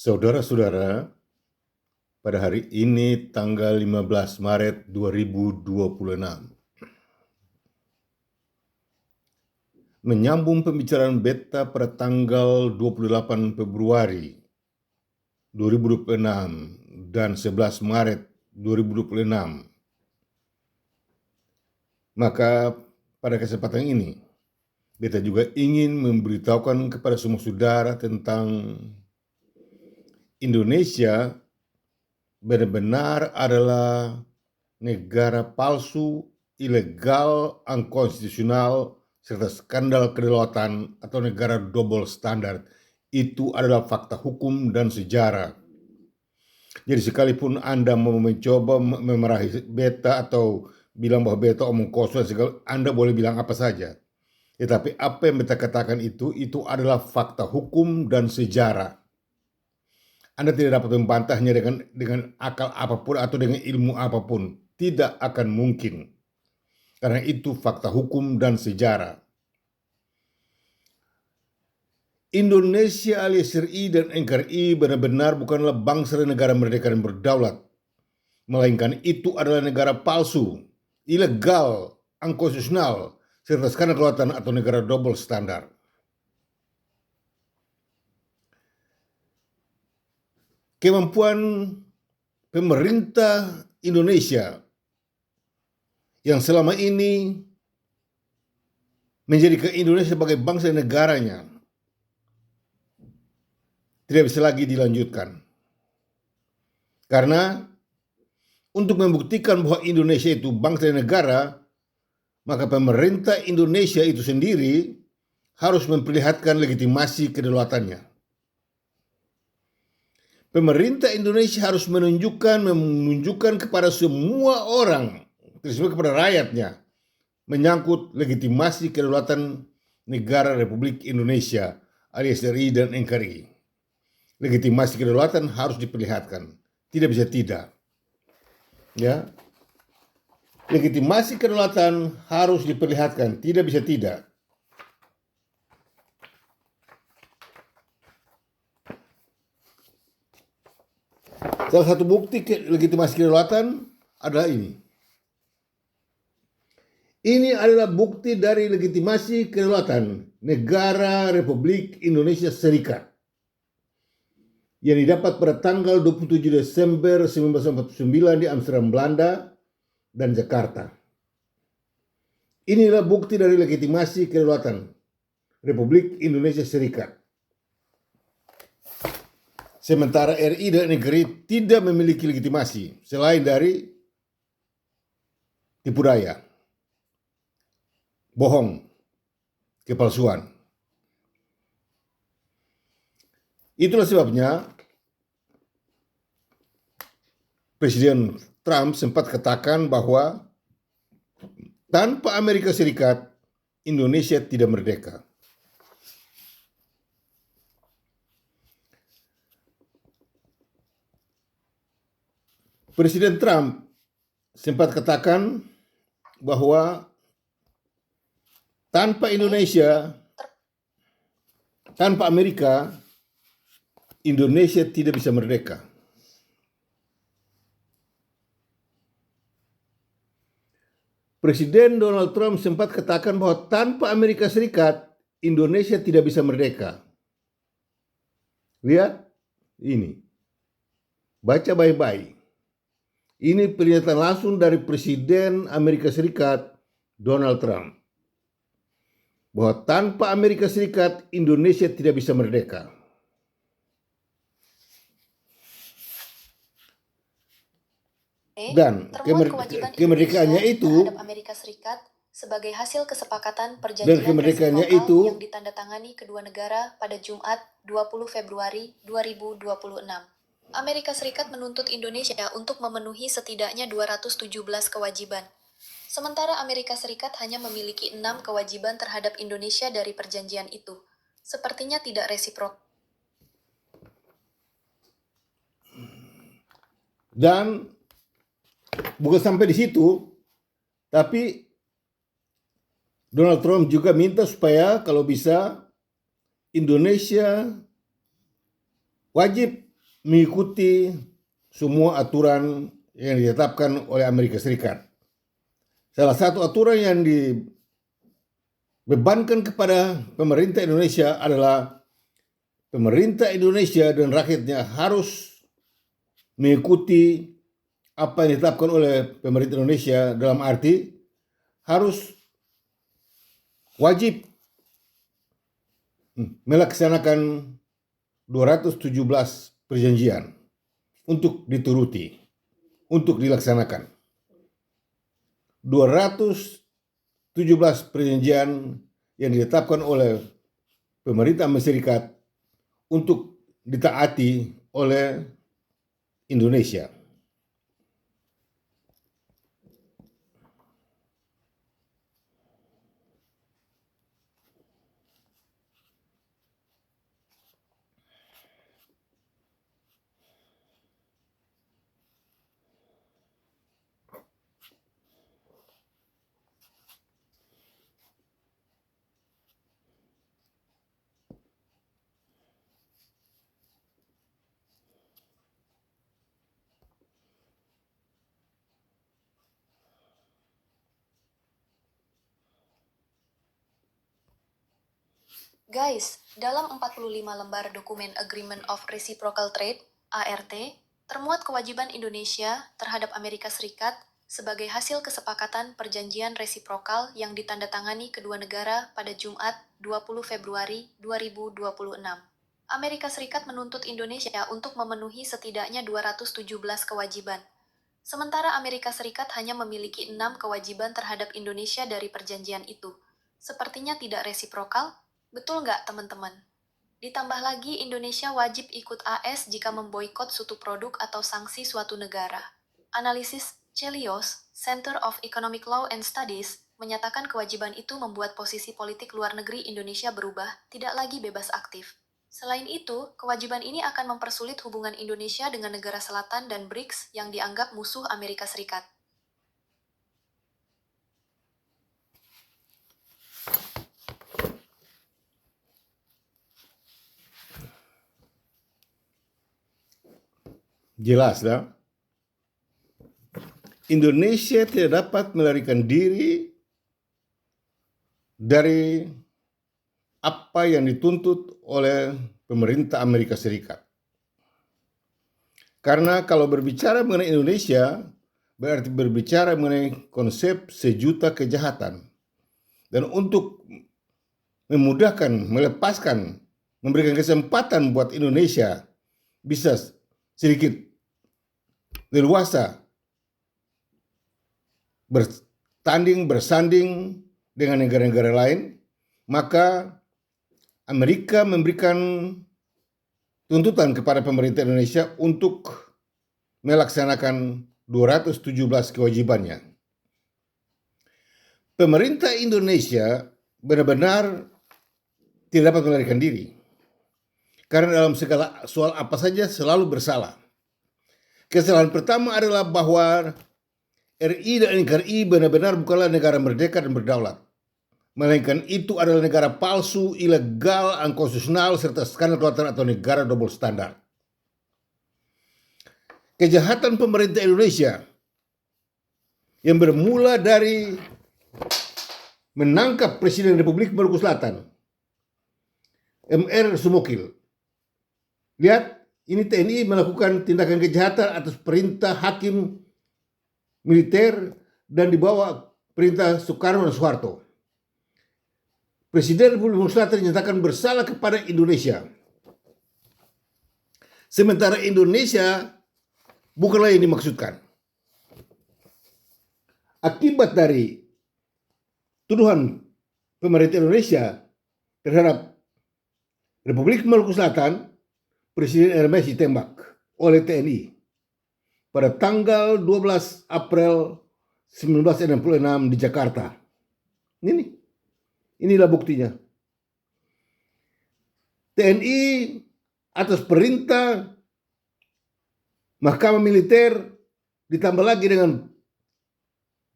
Saudara-saudara, pada hari ini tanggal 15 Maret 2026, menyambung pembicaraan beta pada tanggal 28 Februari 2026 dan 11 Maret 2026, maka pada kesempatan ini beta juga ingin memberitahukan kepada semua saudara tentang Indonesia benar-benar adalah negara palsu, ilegal, unkonstitusional, serta skandal kedaulatan atau negara double standard. Itu adalah fakta hukum dan sejarah. Jadi sekalipun Anda mau mencoba memarahi beta atau bilang bahwa beta omong kosong, Anda boleh bilang apa saja. Tetapi apa yang beta katakan itu adalah fakta hukum dan sejarah. Anda tidak dapat membantahnya dengan akal apapun atau dengan ilmu apapun. Tidak akan mungkin. Karena itu fakta hukum dan sejarah. Indonesia alias RI dan NKRI benar-benar bukanlah bangsa dan negara merdeka dan berdaulat. Melainkan itu adalah negara palsu, ilegal, unkonstitusional, serta skandal kedaulatan atau negara double standar. Kemampuan pemerintah Indonesia yang selama ini menjadikan Indonesia sebagai bangsa dan negaranya tidak bisa lagi dilanjutkan. Karena untuk membuktikan bahwa Indonesia itu bangsa dan negara, maka pemerintah Indonesia itu sendiri harus memperlihatkan legitimasi kedaulatannya. Pemerintah Indonesia harus menunjukkan kepada semua orang, terutama kepada rakyatnya, menyangkut legitimasi kedaulatan negara Republik Indonesia alias RI dan NKRI. Legitimasi kedaulatan harus diperlihatkan, tidak bisa tidak. Ya, legitimasi kedaulatan harus diperlihatkan, tidak bisa tidak. Salah satu bukti legitimasi kedaulatan adalah ini. Ini adalah bukti dari legitimasi kedaulatan negara Republik Indonesia Serikat yang didapat pada tanggal 27 Desember 1949 di Amsterdam, Belanda dan Jakarta. Inilah bukti dari legitimasi kedaulatan Republik Indonesia Serikat. Sementara RI dan NKRI tidak memiliki legitimasi selain dari tipu daya, bohong, kepalsuan. Itulah sebabnya Presiden Trump sempat katakan bahwa tanpa Amerika Serikat, Indonesia tidak merdeka. Presiden Trump sempat katakan bahwa tanpa Indonesia, tanpa Amerika, Indonesia tidak bisa merdeka. Presiden Donald Trump sempat katakan bahwa tanpa Amerika Serikat, Indonesia tidak bisa merdeka. Lihat ini. Baca baik-baik. Ini pernyataan langsung dari Presiden Amerika Serikat Donald Trump. Bahwa tanpa Amerika Serikat, Indonesia tidak bisa merdeka. Dan kemerdekaannya itu Amerika Serikat sebagai hasil kesepakatan perjanjian resiprokal yang ditandatangani kedua negara pada Jumat 20 Februari 2026. Amerika Serikat menuntut Indonesia untuk memenuhi setidaknya 217 kewajiban. Sementara Amerika Serikat hanya memiliki 6 kewajiban terhadap Indonesia dari perjanjian itu. Sepertinya tidak resiprok. Dan bukan sampai di situ, tapi Donald Trump juga minta supaya kalau bisa Indonesia wajib mengikuti semua aturan yang ditetapkan oleh Amerika Serikat. Salah satu aturan yang dibebankan kepada pemerintah Indonesia adalah pemerintah Indonesia dan rakyatnya harus mengikuti apa yang ditetapkan oleh pemerintah Indonesia, dalam arti harus wajib melaksanakan 217 perjanjian untuk dituruti, untuk dilaksanakan. 217 perjanjian yang ditetapkan oleh pemerintah Amerika Serikat untuk ditaati oleh Indonesia. Guys, dalam 45 lembar dokumen Agreement of Reciprocal Trade, ART, termuat kewajiban Indonesia terhadap Amerika Serikat sebagai hasil kesepakatan perjanjian resiprokal yang ditandatangani kedua negara pada Jumat 20 Februari 2026. Amerika Serikat menuntut Indonesia untuk memenuhi setidaknya 217 kewajiban. Sementara Amerika Serikat hanya memiliki 6 kewajiban terhadap Indonesia dari perjanjian itu. Sepertinya tidak resiprokal. Betul nggak, teman-teman? Ditambah lagi, Indonesia wajib ikut AS jika memboikot suatu produk atau sanksi suatu negara. Analisis Chelios, Center of Economic Law and Studies, menyatakan kewajiban itu membuat posisi politik luar negeri Indonesia berubah, tidak lagi bebas aktif. Selain itu, kewajiban ini akan mempersulit hubungan Indonesia dengan negara selatan dan BRICS yang dianggap musuh Amerika Serikat. Jelaslah, Indonesia tidak dapat melarikan diri dari apa yang dituntut oleh pemerintah Amerika Serikat. Karena kalau berbicara mengenai Indonesia, berarti berbicara mengenai konsep sejuta kejahatan. Dan untuk memudahkan, melepaskan, memberikan kesempatan buat Indonesia bisa sedikit leluasa bersanding dengan negara-negara lain, maka Amerika memberikan tuntutan kepada pemerintah Indonesia untuk melaksanakan 217 kewajibannya. Pemerintah Indonesia benar-benar tidak dapat melarikan diri, karena dalam segala soal apa saja selalu bersalah. Kesalahan pertama adalah bahwa RI dan NKRI benar-benar bukanlah negara merdeka dan berdaulat, melainkan itu adalah negara palsu, ilegal, unkonstitusional, serta skandal kelautan atau negara double standar. Kejahatan pemerintah Indonesia yang bermula dari menangkap Presiden Republik Maluku Selatan, MR Sumokil. Lihat, ini TNI melakukan tindakan kejahatan atas perintah hakim militer dan di bawah perintah Soekarno dan Soeharto. Presiden Republik Maluku Selatan dinyatakan bersalah kepada Indonesia. Sementara Indonesia bukanlah yang dimaksudkan. Akibat dari tuduhan pemerintah Indonesia terhadap Republik Maluku Selatan, Presiden RMS ditembak oleh TNI pada tanggal 12 April 1966 di Jakarta. Inilah buktinya. TNI atas perintah Mahkamah Militer ditambah lagi dengan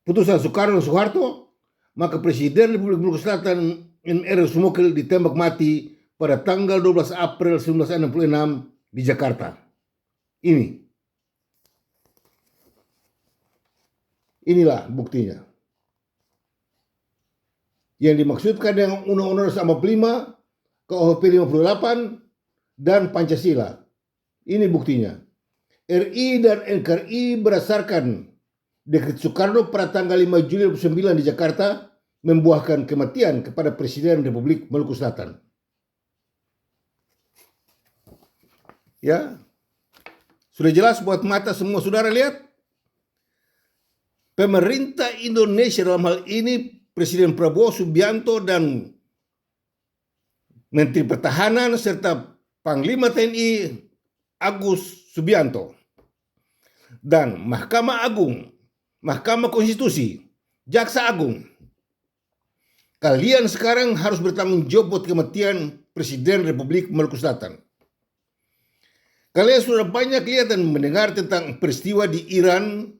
putusan Soekarno dan Soeharto, maka Presiden Republik Maluku Selatan MR Sumokil ditembak mati pada tanggal 12 April 1966 di Jakarta. Inilah buktinya. Yang dimaksudkan dengan Undang-Undang 45, KUHP 58, dan Pancasila. Ini buktinya. RI dan NKRI berdasarkan Dekret Soekarno pada tanggal 5 Juli 2009 di Jakarta membuahkan kematian kepada Presiden Republik Maluku Selatan. Ya, sudah jelas buat mata semua saudara lihat. Pemerintah Indonesia dalam hal ini Presiden Prabowo Subianto dan Menteri Pertahanan serta Panglima TNI Agus Subianto dan Mahkamah Agung, Mahkamah Konstitusi, Jaksa Agung. Kalian sekarang harus bertanggung jawab buat kematian Presiden Republik Maluku Selatan. Kalian sudah banyak lihat dan mendengar tentang peristiwa di Iran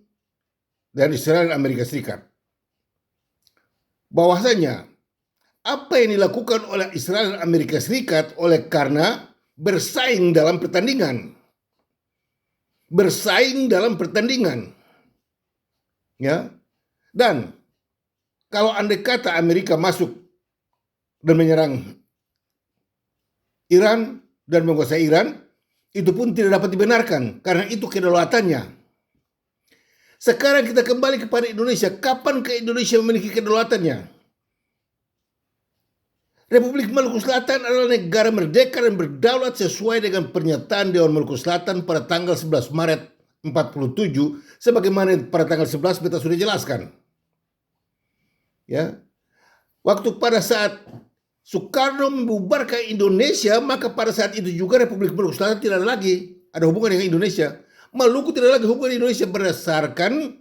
dan Israel dan Amerika Serikat. Bahwasanya apa yang dilakukan oleh Israel dan Amerika Serikat oleh karena bersaing dalam pertandingan. Ya. Dan kalau andai kata Amerika masuk dan menyerang Iran dan menguasai Iran, itu pun tidak dapat dibenarkan karena itu kedaulatannya. Sekarang kita kembali kepada Indonesia. Kapan ke Indonesia memiliki kedaulatannya? Republik Maluku Selatan adalah negara merdeka dan berdaulat sesuai dengan pernyataan Dewan Maluku Selatan pada tanggal 11 Maret 47 sebagaimana pada tanggal 11 kita sudah jelaskan. Ya. Waktu pada saat Soekarno membubarkan Indonesia, maka pada saat itu juga Republik Maluku Selatan tidak lagi ada hubungan dengan Indonesia. Maluku tidak lagi hubungan dengan Indonesia berdasarkan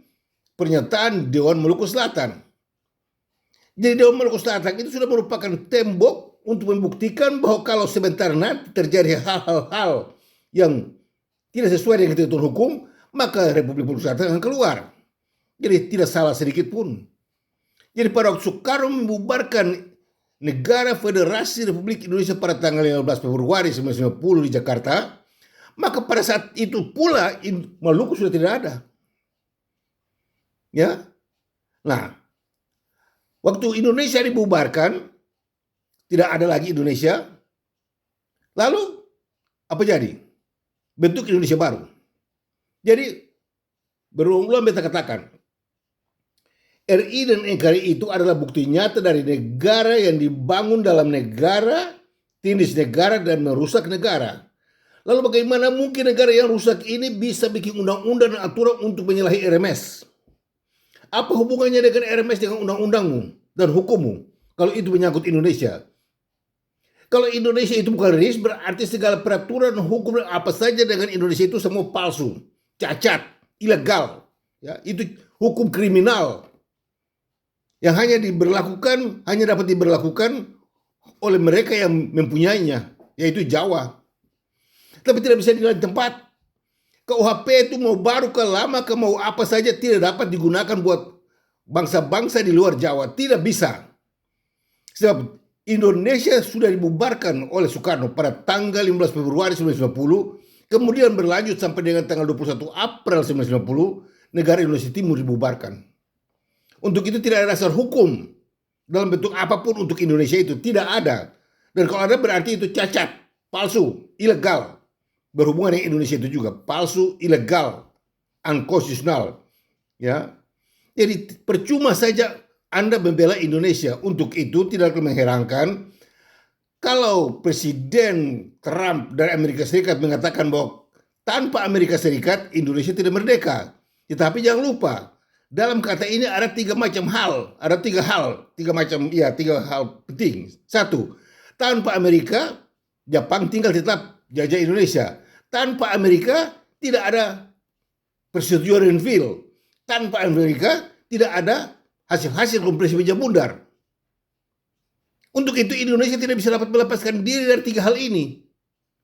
pernyataan Dewan Maluku Selatan. Jadi Dewan Maluku Selatan itu sudah merupakan tembok untuk membuktikan bahwa kalau sebentar nanti terjadi hal-hal yang tidak sesuai dengan ketentuan hukum, maka Republik Maluku Selatan akan keluar. Jadi tidak salah sedikit pun. Jadi pada waktu Soekarno membubarkan Negara Federasi Republik Indonesia pada tanggal 15 Februari 1950 di Jakarta, maka pada saat itu pula Maluku sudah tidak ada. Ya. Nah, waktu Indonesia dibubarkan, tidak ada lagi Indonesia. Lalu apa jadi? Bentuk Indonesia baru. Jadi berulang-ulang beta katakan, RI dan NKRI itu adalah bukti nyata dari negara yang dibangun dalam negara, tindis negara dan merusak negara. Lalu bagaimana mungkin negara yang rusak ini bisa bikin undang-undang dan aturan untuk menyalahi RMS? Apa hubungannya dengan RMS dengan undang-undangmu dan hukummu kalau itu menyangkut Indonesia? Kalau Indonesia itu bukan RIS, berarti segala peraturan hukum apa saja dengan Indonesia itu semua palsu, cacat, ilegal. Ya, itu hukum kriminal yang hanya dapat diberlakukan oleh mereka yang mempunyainya, yaitu Jawa. Tapi tidak bisa di lain tempat. KUHP itu mau baru ke lama ke mau apa saja tidak dapat digunakan buat bangsa-bangsa di luar Jawa. Tidak bisa. Sebab Indonesia sudah dibubarkan oleh Soekarno pada tanggal 15 Februari 1990, kemudian berlanjut sampai dengan tanggal 21 April 1990, negara Indonesia Timur dibubarkan. Untuk itu tidak ada dasar hukum dalam bentuk apapun untuk Indonesia itu. Tidak ada. Dan kalau ada berarti itu cacat, palsu, ilegal. Berhubungan dengan Indonesia itu juga. Palsu, ilegal, unconstitutional. Ya. Jadi percuma saja Anda membela Indonesia. Untuk itu tidak akan mengherankan kalau Presiden Trump dari Amerika Serikat mengatakan bahwa tanpa Amerika Serikat Indonesia tidak merdeka. Tetapi jangan lupa, dalam kata ini ada tiga hal penting. Satu, tanpa Amerika, Jepang tinggal tetap jajah Indonesia. Tanpa Amerika, tidak ada persetujuan Renville. Tanpa Amerika, tidak ada hasil-hasil kompresi meja bundar. Untuk itu Indonesia tidak bisa dapat melepaskan diri dari tiga hal ini.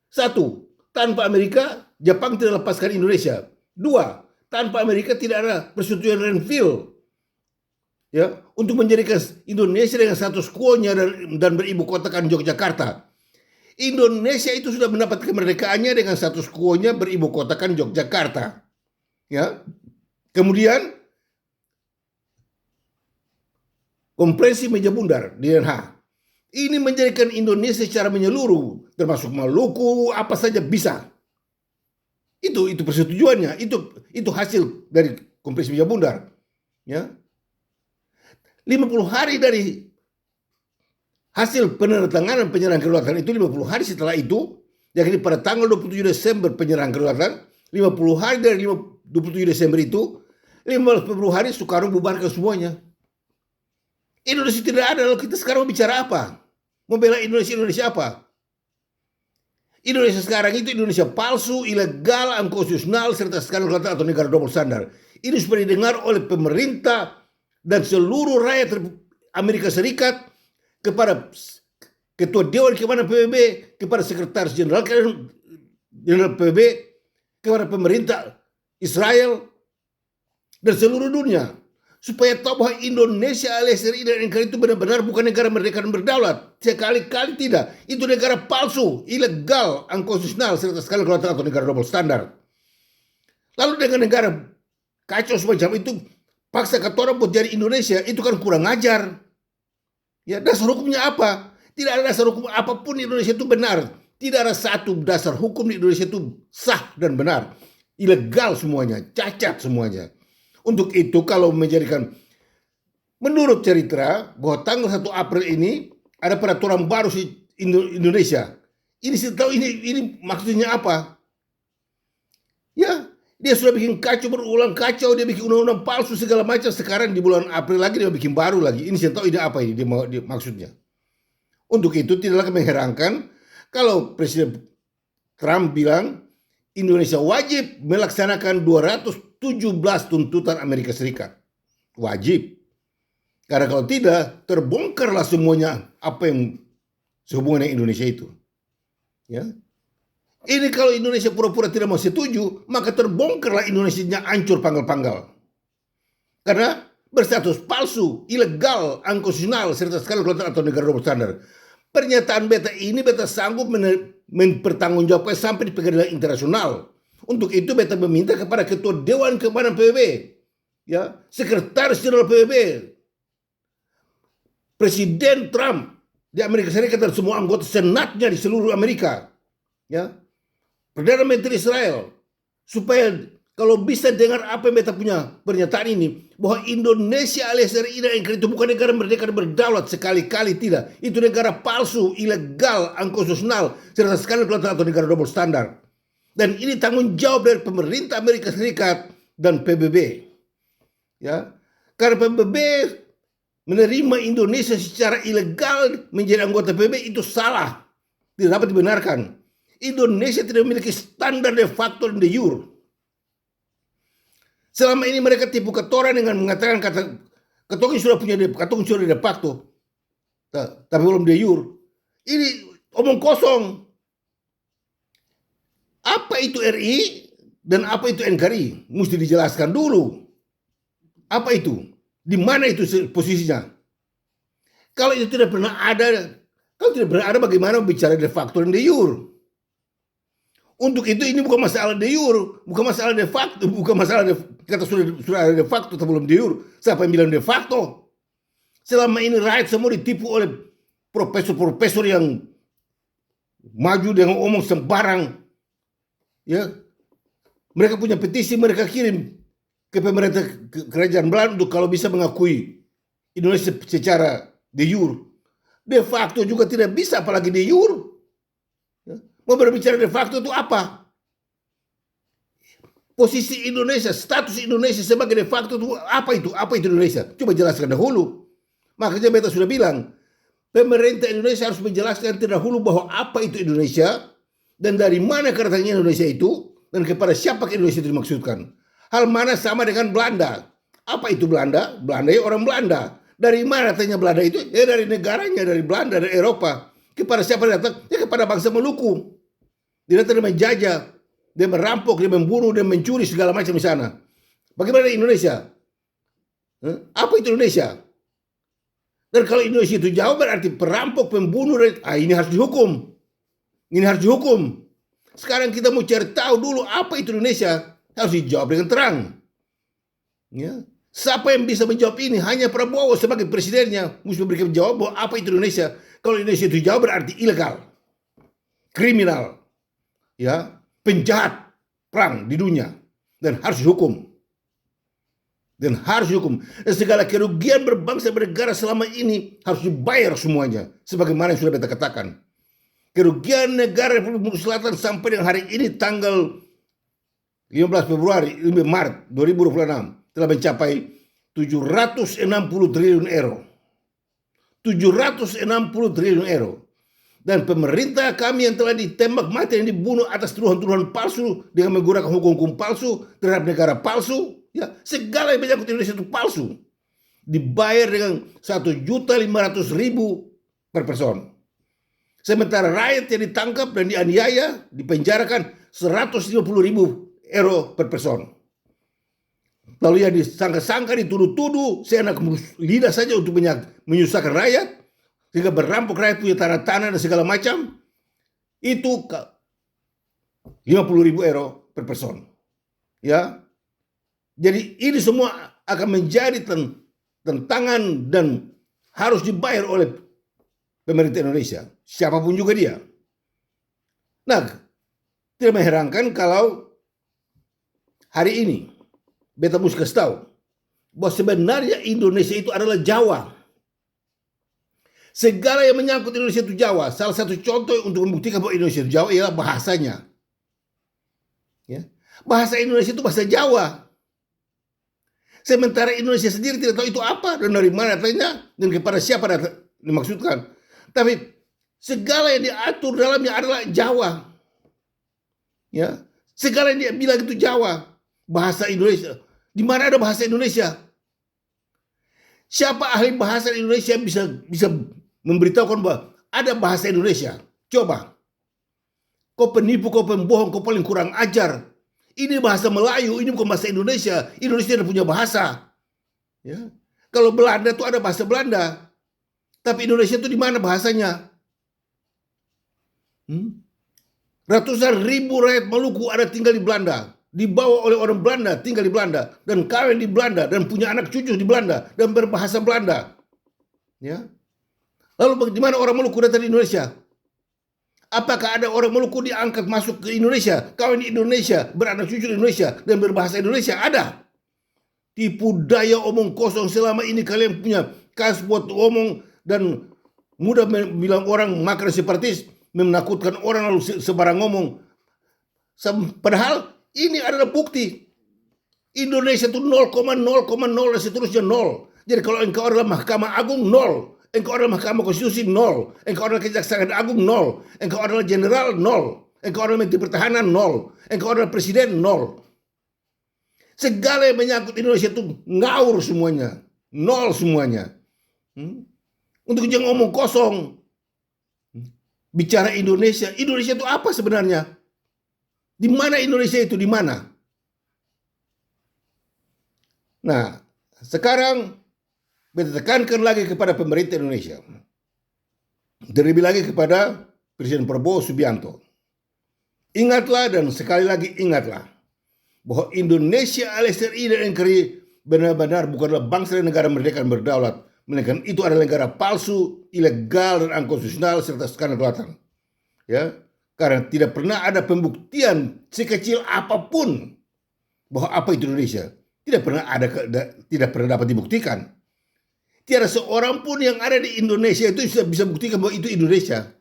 Satu, tanpa Amerika, Jepang tidak lepaskan Indonesia. Dua, tanpa Amerika tidak ada persetujuan Renville, ya, untuk menjadikan Indonesia dengan status quo-nya dan beribu kotakan Yogyakarta. Indonesia itu sudah mendapat kemerdekaannya dengan status quo-nya beribu kotakan Yogyakarta. Ya. Kemudian Konferensi Meja Bundar di Den Haag. Ini menjadikan Indonesia secara menyeluruh, termasuk Maluku, apa saja bisa. Itu persetujuannya, itu hasil dari Konferensi Meja Bundar. Ya. 50 hari dari hasil penandatanganan penyerahan kedaulatan itu, 50 hari setelah itu, yakni pada tanggal 27 Desember penyerahan kedaulatan, 50 hari dari 27 Desember itu, 15 Februari Soekarno bubarkan semuanya. Indonesia tidak ada, lalu kita sekarang mau bicara apa? Membela Indonesia apa? Indonesia sekarang itu Indonesia palsu, ilegal, unconstitutional, serta skandal atau negara double standard. Ini supaya didengar oleh pemerintah dan seluruh rakyat Amerika Serikat, kepada Ketua Dewan Keamanan PBB, kepada Sekretaris Jenderal PBB, kepada pemerintah Israel, dan seluruh dunia. Supaya tahu bahwa Indonesia alias RI dan NKRI itu benar-benar bukan negara merdeka dan berdaulat. Sekali-kali tidak. Itu negara palsu, ilegal, unconstitutional, serta skandal kedaulatan atau negara double standard. Lalu dengan negara kacau semacam itu, paksa kata orang buat jadi Indonesia, itu kan kurang ajar. Ya, dasar hukumnya apa? Tidak ada dasar hukum apapun di Indonesia itu benar. Tidak ada satu dasar hukum di Indonesia itu sah dan benar. Ilegal semuanya, cacat semuanya. Untuk itu kalau menjadikan, menurut cerita bahwa tanggal 1 April ini ada peraturan baru di Indonesia. Ini saya tahu ini maksudnya apa? Ya, dia sudah bikin kacau, berulang kacau, dia bikin undang-undang palsu segala macam. Sekarang di bulan April lagi dia bikin baru lagi. Ini saya tahu ini apa ini dia maksudnya. Untuk itu tidaklah mengherankan kalau Presiden Trump bilang Indonesia wajib melaksanakan 217 tuntutan Amerika Serikat. Wajib. Karena kalau tidak, terbongkarlah semuanya apa yang sehubungan dengan Indonesia itu. Ya. Ini kalau Indonesia pura-pura tidak mau setuju, maka terbongkarlah Indonesianya hancur panggal-panggal. Karena berstatus palsu, ilegal, unconstitutional, serta skandal kedaulatan atau negara double standard. Pernyataan beta ini beta sanggup mempertanggungjawabkan sampai di pengadilan internasional. Untuk itu beta meminta kepada Ketua Dewan Keamanan PBB, ya, Sekretaris Jenderal PBB, Presiden Trump di Amerika Serikat dan semua anggota senatnya di seluruh Amerika, ya, Perdana Menteri Israel, supaya kalau bisa dengar apa yang beta punya pernyataan ini, bahwa Indonesia alias RI dan NKRI itu bukan negara merdeka dan berdaulat, sekali-kali tidak. Itu negara palsu, ilegal, unconstitutional, serta skandal kedaulatan atau negara double standard. Dan ini tanggung jawab dari pemerintah Amerika Serikat dan PBB. Ya, karena PBB menerima Indonesia secara ilegal menjadi anggota PBB itu salah, tidak dapat dibenarkan. Indonesia tidak memiliki standar de facto dan de jure. Selama ini mereka tipu ketoran dengan mengatakan ketong sudah punya ketong sudah de facto, tapi belum de jure. Ini omong kosong. Apa itu RI dan apa itu NKRI? Mesti dijelaskan dulu. Apa itu? Di mana itu posisinya? Kalau itu tidak pernah ada, bagaimana bicara de facto dan de jure? Untuk itu ini bukan masalah de jure, bukan masalah de facto, bukan masalah kata sudah ada de facto atau belum de jure. Siapa yang bilang de facto? Selama ini rakyat semua ditipu oleh profesor-profesor yang maju dengan omong sembarang. Ya, mereka punya petisi, mereka kirim ke pemerintah kerajaan Belanda untuk kalau bisa mengakui Indonesia secara de jure. De facto juga tidak bisa, apalagi de jure. Ya. Mau berbicara de facto itu apa? Posisi Indonesia, status Indonesia sebagai de facto itu apa itu? Apa itu Indonesia? Coba jelaskan dahulu. Makanya beta sudah bilang, pemerintah Indonesia harus menjelaskan terdahulu bahwa apa itu Indonesia, dan dari mana kedatangan Indonesia itu, dan kepada siapa Indonesia itu dimaksudkan. Hal mana sama dengan Belanda. Apa itu Belanda? Belanda ya orang Belanda. Dari mana datangnya Belanda itu? Ya dari negaranya, dari Belanda, dari Eropa. Kepada siapa datang? Ya kepada bangsa Maluku. Dia datang menjajah, dia merampok, dia membunuh, dia mencuri segala macam di sana. Bagaimana Indonesia? Apa itu Indonesia? Dan kalau Indonesia itu jauh berarti perampok, pembunuh, ini harus dihukum. Ini harus dihukum. Sekarang kita mau cari tahu dulu apa itu Indonesia. Harus dijawab dengan terang. Ya. Siapa yang bisa menjawab ini? Hanya Prabowo sebagai presidennya mesti memberikan jawab bahwa apa itu Indonesia. Kalau Indonesia itu jawab berarti ilegal, kriminal, ya, penjahat perang di dunia, dan harus dihukum. Dan segala kerugian berbangsa bernegara selama ini harus dibayar semuanya, sebagaimana yang sudah kita katakan. Kerugian negara Republik Selatan sampai dengan hari ini tanggal 15 Maret 2026 telah mencapai 760 triliun euro. 760 triliun euro. Dan pemerintah kami yang telah ditembak mati dan dibunuh atas tuduhan-tuduhan palsu dengan menggunakan hukum-hukum palsu terhadap negara palsu, ya, segala yang menyangkut Indonesia itu palsu. Dibayar dengan 1.500.000 per person. Sementara rakyat yang ditangkap dan dianiaya, dipenjarakan 150.000 euro per person. Lalu yang disangka-sangka, dituduh-tuduh, seenak lidah saja untuk menyusahkan rakyat, sehingga berampok rakyat punya tanah-tanah dan segala macam, itu 50.000 euro per person. Ya, jadi ini semua akan menjadi tentangan dan harus dibayar oleh pemerintah Indonesia, siapapun juga dia. Nah, tidak mengherankan kalau hari ini beta mesti kasih tahu bahwa sebenarnya Indonesia itu adalah Jawa. Segala yang menyangkut Indonesia itu Jawa. Salah satu contoh untuk membuktikan bahwa Indonesia itu Jawa ialah bahasanya. Ya. Bahasa Indonesia itu bahasa Jawa. Sementara Indonesia sendiri tidak tahu itu apa dan dari mana datangnya dan kepada siapa dimaksudkan. Tapi segala yang diatur dalamnya adalah Jawa. Ya. Segala yang dia bilang itu Jawa. Bahasa Indonesia. Di mana ada bahasa Indonesia? Siapa ahli bahasa Indonesia bisa memberitahukan bahwa ada bahasa Indonesia? Coba. Kau penipu, kau pembohong, kau paling kurang ajar. Ini bahasa Melayu, ini bukan bahasa Indonesia. Indonesia tidak punya bahasa. Ya. Kalau Belanda itu ada bahasa Belanda. Tapi Indonesia itu di mana bahasanya? Ratusan ribu rakyat Maluku ada tinggal di Belanda. Dibawa oleh orang Belanda, tinggal di Belanda, dan kawin di Belanda, dan punya anak cucu di Belanda, dan berbahasa Belanda. Ya. Lalu bagaimana orang Maluku datang di Indonesia? Apakah ada orang Maluku diangkat masuk ke Indonesia, kawin di Indonesia, beranak cucu di Indonesia, dan berbahasa Indonesia? Ada. Tipu daya omong kosong selama ini kalian punya kas buat omong dan mudah bilang orang makar separatis, menakutkan orang lalu sebarang ngomong. Padahal ini adalah bukti. Indonesia itu 0,0,0 dan seterusnya 0. Jadi kalau engkau adalah Mahkamah Agung 0, engkau adalah Mahkamah Konstitusi 0, engkau adalah Kejaksaan Agung 0, engkau adalah Jenderal 0, engkau adalah Menteri Pertahanan 0, engkau adalah Presiden 0. Segala yang menyangkut Indonesia itu ngawur semuanya, 0 semuanya. Untuk jangan ngomong kosong. Bicara Indonesia, Indonesia itu apa sebenarnya? Di mana Indonesia itu? Di mana? Nah, sekarang kita tekankan lagi kepada pemerintah Indonesia. Terlebih lagi kepada Presiden Prabowo Subianto. Ingatlah dan sekali lagi ingatlah bahwa Indonesia alias RI dan NKRI benar-benar bukanlah bangsa dan negara merdeka dan berdaulat, melainkan itu adalah negara palsu, ilegal dan unkonstitusional serta skandal kelatan. Ya. Karena tidak pernah ada pembuktian sekecil apapun bahwa apa itu Indonesia. Tidak pernah dapat dibuktikan. Tiada seorang pun yang ada di Indonesia itu bisa buktikan bahwa itu Indonesia.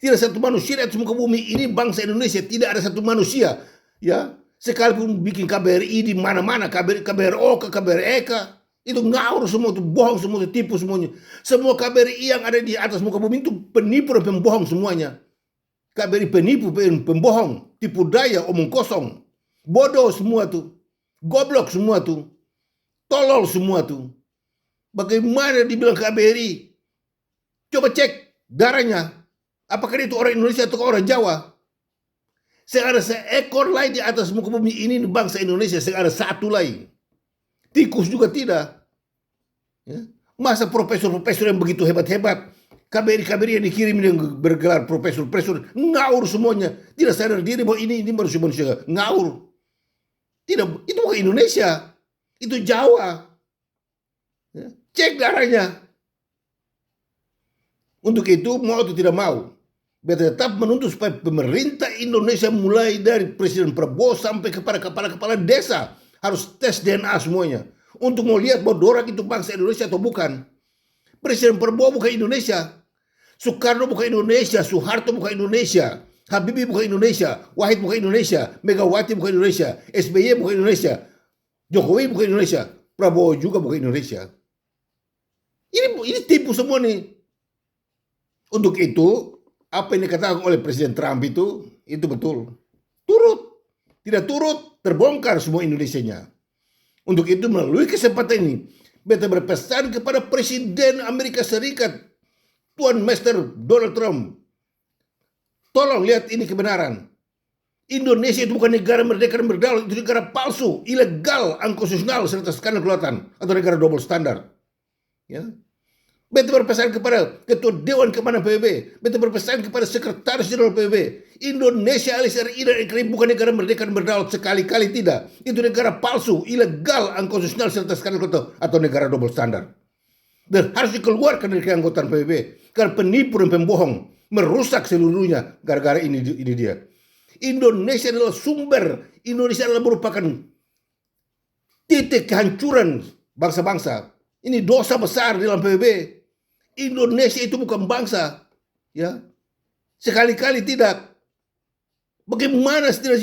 Tidak satu manusia di muka bumi ini bangsa Indonesia. Tidak ada satu manusia, ya, sekalipun bikin KBRI di mana-mana, KBRO, KBREK, itu ngawur semua, itu bohong semua, itu tipu semuanya. Semua KBRI yang ada di atas muka bumi itu penipu dan pembohong semuanya. KBRI penipu, pembohong, tipu daya, omong kosong, bodoh semua tuh, goblok semua tuh, tolol semua tuh. Bagaimana dibilang KBRI? Coba cek darahnya, apakah itu orang Indonesia atau orang Jawa? Saya ada seekor lagi di atas muka bumi ini bangsa Indonesia, saya ada satu lagi. Tikus juga tidak. Ya. Masa profesor-profesor yang begitu hebat-hebat, KBRI yang dikirim yang bergelar profesor ngaur semuanya, tidak sadar diri bahwa ini manusia ngaur. Tidak, itu bukan Indonesia, itu Jawa. Ya, cek darahnya. Untuk itu mau atau tidak mau, beta tetap menuntut supaya pemerintah Indonesia mulai dari Presiden Prabowo sampai kepada kepala-kepala desa harus tes DNA semuanya untuk mau lihat bahwa dorang itu bangsa Indonesia atau bukan. Presiden Prabowo bukan Indonesia, Soekarno bukan Indonesia, Soeharto bukan Indonesia, Habibie bukan Indonesia, Wahid bukan Indonesia, Megawati bukan Indonesia, SBY bukan Indonesia, Jokowi bukan Indonesia, Prabowo juga bukan Indonesia. Ini tipu semua nih. Untuk itu, apa yang dikatakan oleh Presiden Trump itu betul. Tidak turut, terbongkar semua Indonesianya. Untuk itu melalui kesempatan ini, beta berpesan kepada Presiden Amerika Serikat, Tuan Master Donald Trump, tolong lihat ini kebenaran. Indonesia itu bukan negara merdeka dan berdaulat, itu negara palsu, ilegal, unkonstitusional, serta skandal kelautan, atau negara double standar. Ya. Beta berpesan kepada Ketua Dewan Keamanan PBB, beta berpesan kepada Sekretaris Jenderal PBB, Indonesia alias RI dan NKRI bukan negara merdeka dan berdaulat, sekali-kali tidak. Itu negara palsu, ilegal, unkonstitusional, serta skandal kelautan, atau negara double standar. Dan harus dikeluarkan dari keanggotaan PBB karena penipu dan pembohong, merusak seluruhnya gara-gara ini dia. Indonesia adalah sumber, Indonesia adalah merupakan titik kehancuran bangsa-bangsa. Ini dosa besar dalam PBB. Indonesia itu bukan bangsa, ya. Sekali-kali tidak. Bagaimana tidak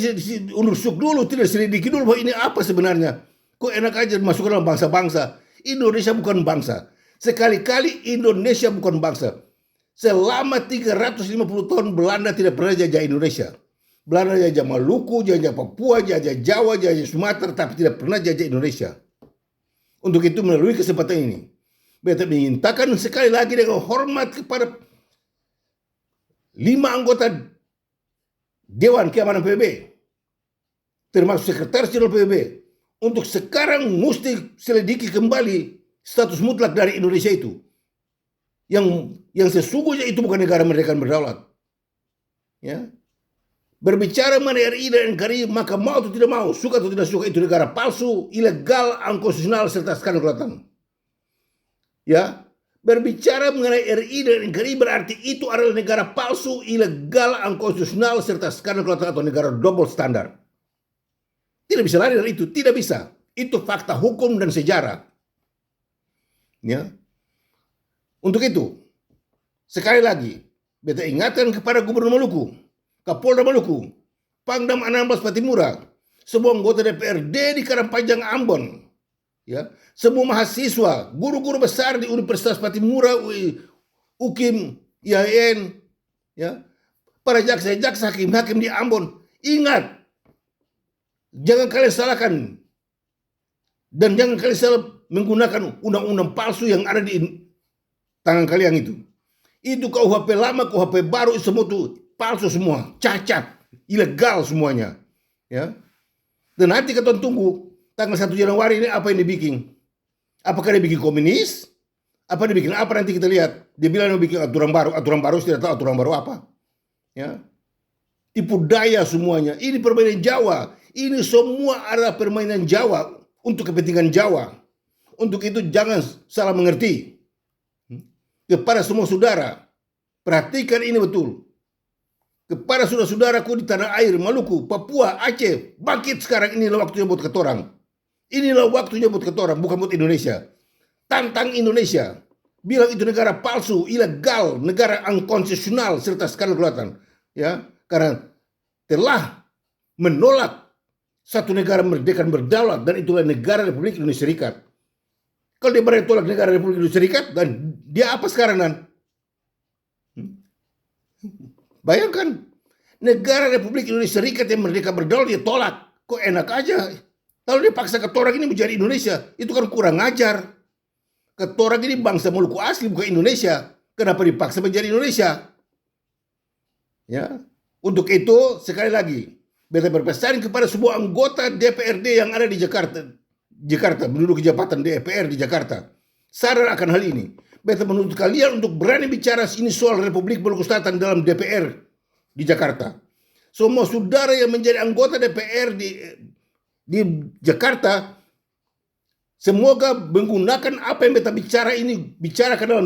undursuk dulu, tidak selidiki dulu bahwa ini apa sebenarnya? Kok enak aja masuk ke dalam bangsa-bangsa? Indonesia bukan bangsa. Sekali-kali Indonesia bukan bangsa. Selama 350 tahun Belanda tidak pernah jajah Indonesia. Belanda jajah Maluku, jajah Papua, jajah Jawa, jajah Sumatera, tapi tidak pernah jajah Indonesia. Untuk itu melalui kesempatan ini, beta menyintakan sekali lagi dengan hormat kepada 5 anggota Dewan Keamanan PBB, termasuk Sekretaris Jenderal PBB, untuk sekarang mesti selidiki kembali status mutlak dari Indonesia itu. Yang sesungguhnya itu bukan negara merdeka dan berdaulat. Ya. Berbicara mengenai RI dan NKRI, maka mau atau tidak mau, suka atau tidak suka, itu negara palsu, ilegal, unkonstitusional, serta skandal kelautan. Ya, berbicara mengenai RI dan NKRI berarti itu adalah negara palsu, ilegal, unkonstitusional, serta skandal kelautan atau negara double standar. Tidak bisa lari dari itu, tidak bisa. Itu fakta hukum dan sejarah. Ya. Untuk itu, sekali lagi, beta ingatkan kepada Gubernur Maluku, Kapolda Maluku, Pangdam Anambas Patimura, semua anggota DPRD di Karangpanjang Ambon, ya, semua mahasiswa, guru-guru besar di Universitas Patimura, UKIM, IAIN, ya, para jaksa-jaksa, hakim-hakim di Ambon, ingat, jangan kalian salahkan dan jangan kalian salah menggunakan undang-undang palsu yang ada di tangan kalian itu. Itu KUHP lama, KUHP baru, semua itu palsu semua, cacat, ilegal semuanya, ya. Dan nanti kita tunggu tanggal 1 Januari ini apa yang dibikin. Apakah dia bikin komunis? Apa dia bikin apa nanti kita lihat. Dia bilang dia bikin aturan baru tidak tahu aturan baru apa. Ya. Tipu daya semuanya. Ini permainan Jawa. Ini semua adalah permainan Jawa untuk kepentingan Jawa. Untuk itu jangan salah mengerti. Kepada semua saudara, perhatikan ini betul. Kepada saudara-saudaraku di tanah air, Maluku, Papua, Aceh, bangkit sekarang, inilah waktunya buat ketorang. Inilah waktunya buat ketorang, bukan buat Indonesia. Tantang Indonesia. Bilang itu negara palsu, ilegal, negara unkonstitusional, serta skandal kelautan. Ya, karena telah menolak satu negara merdeka dan berdaulat, dan itulah negara Republik Indonesia Serikat. Kalau dia berani tolak negara Republik Indonesia Serikat, dan dia apa sekarang, Nan? Bayangkan, negara Republik Indonesia Serikat yang merdeka berdaulat dia tolak. Kok enak aja. Kalau dia paksa ketorang ini menjadi Indonesia, itu kan kurang ajar. Ketorang ini bangsa Maluku asli, bukan Indonesia. Kenapa dipaksa menjadi Indonesia? Ya. Untuk itu, sekali lagi, beta berpesan kepada semua anggota DPRD yang ada di Jakarta, menduduki jabatan DPR di Jakarta, sadar akan hal ini. beta menuntut kalian untuk berani bicara ini soal Republik Maluku Selatan dalam DPR di Jakarta. Semua saudara yang menjadi anggota DPR di Jakarta, semoga menggunakan apa yang beta bicara ini, bicarakan dalam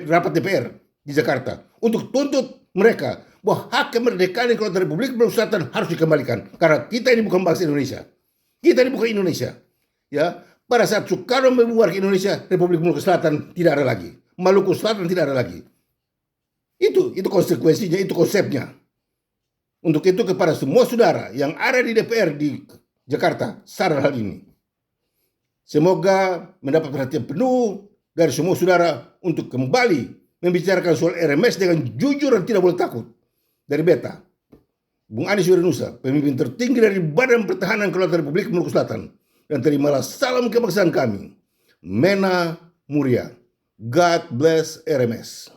rapat DPR di Jakarta, untuk tuntut mereka bahwa hak kemerdekaan yang keluar dari Republik Maluku Selatan harus dikembalikan. Karena kita ini bukan bangsa Indonesia. Kita ini bukan Indonesia. Ya, pada saat Soekarno membubarkan Indonesia, Republik Maluku Selatan tidak ada lagi. Maluku Selatan tidak ada lagi. Itu konsekuensinya, itu konsepnya. Untuk itu kepada semua saudara yang ada di DPR di Jakarta, sadar hal ini. Semoga mendapat perhatian penuh dari semua saudara untuk kembali membicarakan soal RMS dengan jujur dan tidak boleh takut. Dari beta, Bung Anies Wiranusa, pemimpin tertinggi dari Badan Pertahanan Kedaulatan Republik Maluku Selatan. Dan terimalah salam kebangsaan kami. Mena Muria. God bless RMS.